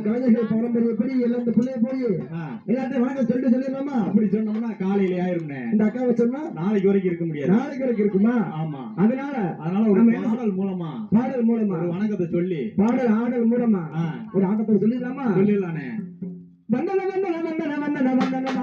கலைஞர்கள் பாரம்பரியப்படி எல்லாம் இந்த பிள்ளைய போய் எல்லாத்தையும் வணக்கம் சொல்லிட்டு சொல்லிடலாமா? அப்படி சொன்னோம்னா காலையில ஆயிரும்னே. இந்த அக்காவை சொன்னா நாளைக்கு வரைக்கும் இருக்க முடியாது. நாளைக்கு வரைக்கும் இருக்குமா? ஆமா. அதனால ஒரு பாடல் மூலமா ஒரு வணக்கத்தை சொல்லி ஆடல் மூலமா ஒரு ஆட்டத்தை சொல்லிடலாமா? சொல்லிடலானே. வந்தன வந்தன வந்தன வந்தன வந்தன